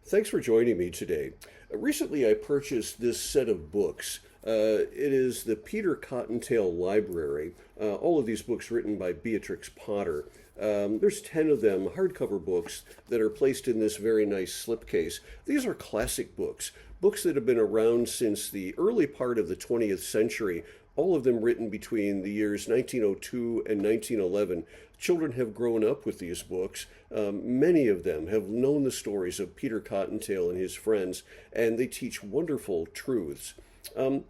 Thanks for joining me today. Recently, I purchased this set of books. It is the Peter Cottontail Library. All of these books written by Beatrix Potter. There's 10 of them, hardcover books, that are placed in this very nice slipcase. These are classic books, books that have been around since the early part of the 20th century, all of them written between the years 1902 and 1911. Children have grown up with these books. Many of them have known the stories of Peter Cottontail and his friends, and they teach wonderful truths. And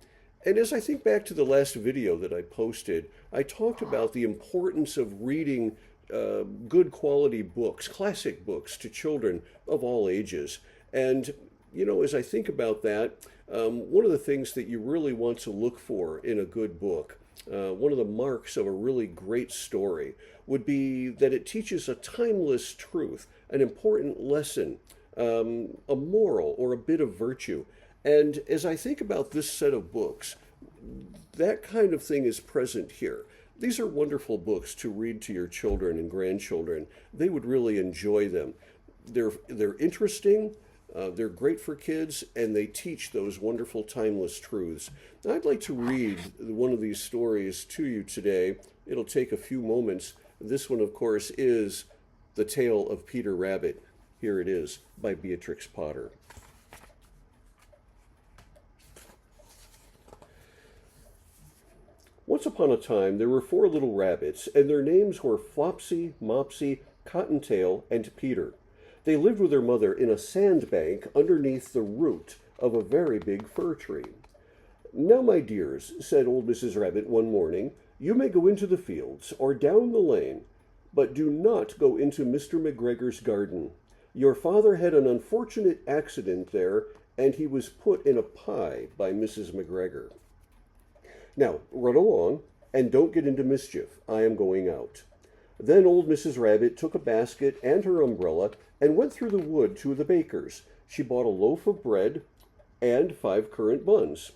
as I think back to the last video that I posted, I talked about the importance of reading good quality books, classic books, to children of all ages. And, as I think about that, one of the things that you really want to look for in a good book, one of the marks of a really great story, would be that it teaches a timeless truth, an important lesson, a moral or a bit of virtue. And as I think about this set of books, that kind of thing is present here. These are wonderful books to read to your children and grandchildren. They would really enjoy them. They're interesting, they're great for kids, and they teach those wonderful timeless truths. I'd like to read one of these stories to you today. It'll take a few moments. This one, of course, is The Tale of Peter Rabbit. Here it is, by Beatrix Potter. Once upon a time, there were 4 little rabbits, and their names were Flopsy, Mopsy, Cottontail, and Peter. They lived with their mother in a sandbank underneath the root of a very big fir tree. "Now, my dears," said old Mrs. Rabbit one morning, "you may go into the fields or down the lane, but do not go into Mr. McGregor's garden. Your father had an unfortunate accident there, and he was put in a pie by Mrs. McGregor. Now, run along, and don't get into mischief. I am going out." Then old Mrs. Rabbit took a basket and her umbrella and went through the wood to the baker's. She bought a loaf of bread and 5 currant buns.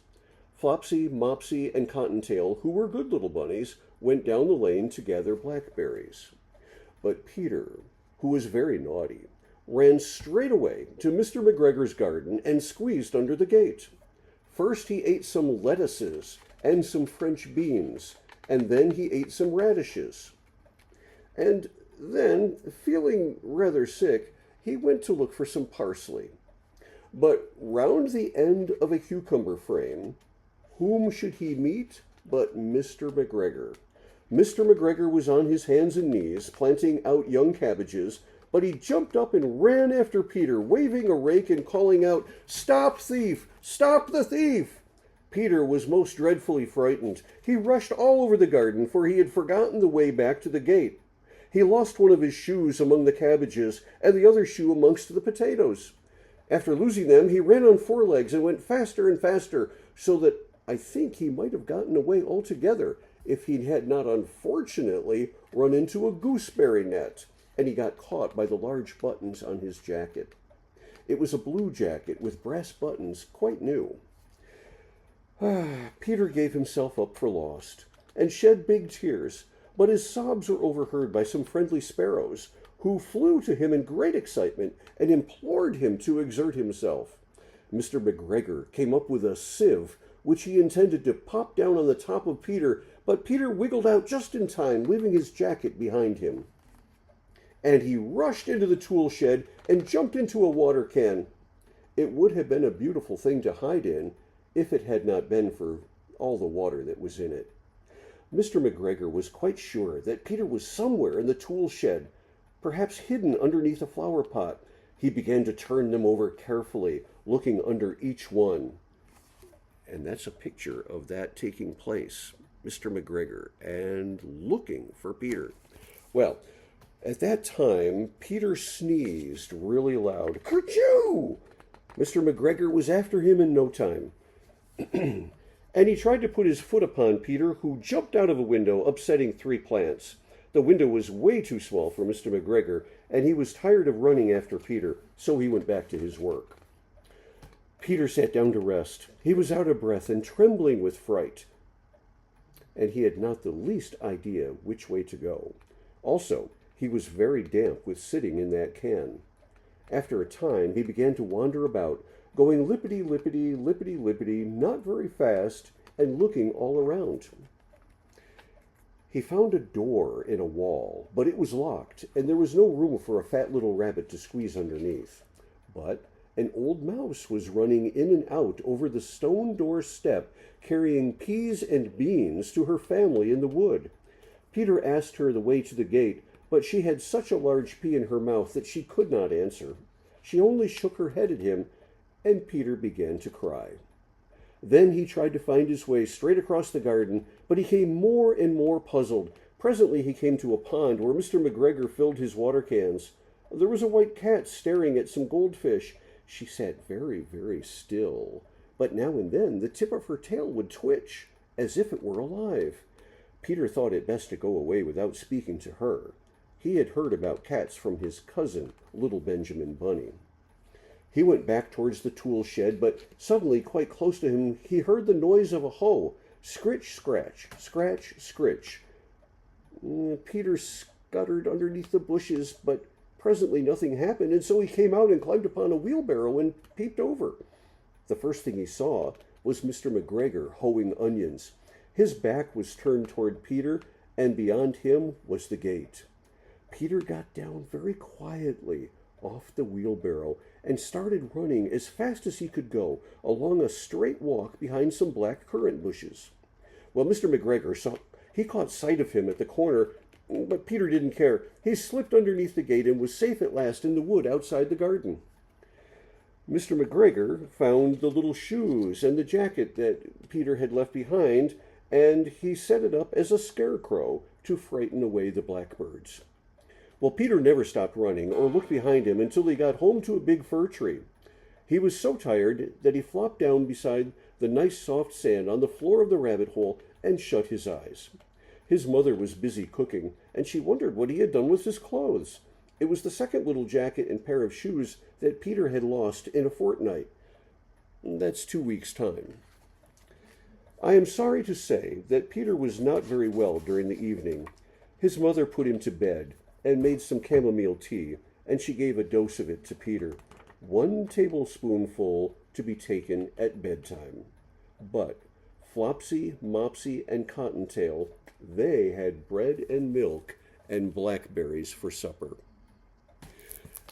Flopsy, Mopsy, and Cottontail, who were good little bunnies, went down the lane to gather blackberries. But Peter, who was very naughty, ran straight away to Mr. McGregor's garden and squeezed under the gate. First he ate some lettuces and some French beans, and then he ate some radishes. And then, feeling rather sick, he went to look for some parsley. But round the end of a cucumber frame, whom should he meet but Mr. McGregor? Mr. McGregor was on his hands and knees, planting out young cabbages, but he jumped up and ran after Peter, waving a rake and calling out, "Stop, thief! Stop the thief!" Peter was most dreadfully frightened. He rushed all over the garden, for he had forgotten the way back to the gate. He lost one of his shoes among the cabbages, and the other shoe amongst the potatoes. After losing them, he ran on 4 legs and went faster and faster, so that I think he might have gotten away altogether if he had not unfortunately run into a gooseberry net, and he got caught by the large buttons on his jacket. It was a blue jacket with brass buttons, quite new. Peter gave himself up for lost, and shed big tears, but his sobs were overheard by some friendly sparrows, who flew to him in great excitement and implored him to exert himself. Mr. McGregor came up with a sieve, which he intended to pop down on the top of Peter, but Peter wiggled out just in time, leaving his jacket behind him. And he rushed into the tool shed and jumped into a water can. It would have been a beautiful thing to hide in, if it had not been for all the water that was in it. Mr. McGregor was quite sure that Peter was somewhere in the tool shed, perhaps hidden underneath a flower pot. He began to turn them over carefully, looking under each one. And that's a picture of that taking place, Mr. McGregor, and looking for Peter. Well, at that time, Peter sneezed really loud. Kerchoo! Mr. McGregor was after him in no time. And he tried to put his foot upon Peter, who jumped out of a window, upsetting 3 plants. The window was way too small for Mr. McGregor, and he was tired of running after Peter, so he went back to his work. Peter sat down to rest. He was out of breath and trembling with fright, and he had not the least idea which way to go. Also, he was very damp with sitting in that can. After a time, he began to wander about, going lippity-lippity, lippity-lippity, not very fast, and looking all around. He found a door in a wall, but it was locked, and there was no room for a fat little rabbit to squeeze underneath. But an old mouse was running in and out over the stone door step, carrying peas and beans to her family in the wood. Peter asked her the way to the gate, but she had such a large pea in her mouth that she could not answer. She only shook her head at him, and Peter began to cry. Then he tried to find his way straight across the garden, but he came more and more puzzled. Presently he came to a pond where Mr. McGregor filled his water cans. There was a white cat staring at some goldfish. She sat very, very still, but now and then the tip of her tail would twitch, as if it were alive. Peter thought it best to go away without speaking to her. He had heard about cats from his cousin, little Benjamin Bunny. He went back towards the tool shed, but suddenly, quite close to him, he heard the noise of a hoe. Scritch, scratch, scratch, scritch. Peter scuttered underneath the bushes, but presently nothing happened, and so he came out and climbed upon a wheelbarrow and peeped over. The first thing he saw was Mr. McGregor hoeing onions. His back was turned toward Peter, and beyond him was the gate. Peter got down very quietly off the wheelbarrow and started running as fast as he could go along a straight walk behind some black currant bushes. Well, Mr. McGregor caught sight of him at the corner, but Peter didn't care. He slipped underneath the gate and was safe at last in the wood outside the garden. Mr. McGregor found the little shoes and the jacket that Peter had left behind, and he set it up as a scarecrow to frighten away the blackbirds. Well, Peter never stopped running or looked behind him until he got home to a big fir tree. He was so tired that he flopped down beside the nice soft sand on the floor of the rabbit hole and shut his eyes. His mother was busy cooking, and she wondered what he had done with his clothes. It was the second little jacket and pair of shoes that Peter had lost in a fortnight. That's 2 weeks' time. I am sorry to say that Peter was not very well during the evening. His mother put him to bed and made some chamomile tea, and she gave a dose of it to Peter, 1 tablespoonful to be taken at bedtime. But Flopsy, Mopsy, and Cottontail, they had bread and milk and blackberries for supper.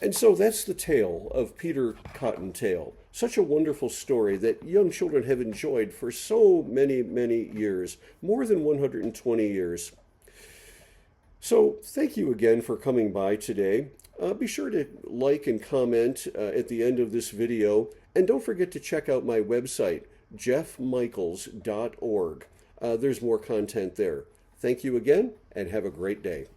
And so that's the tale of Peter Cottontail. Such a wonderful story that young children have enjoyed for so many, many years, more than 120 years. So thank you again for coming by today. Be sure to like and comment at the end of this video, and don't forget to check out my website, jeffmichaels.org. There's more content there. Thank you again, and have a great day.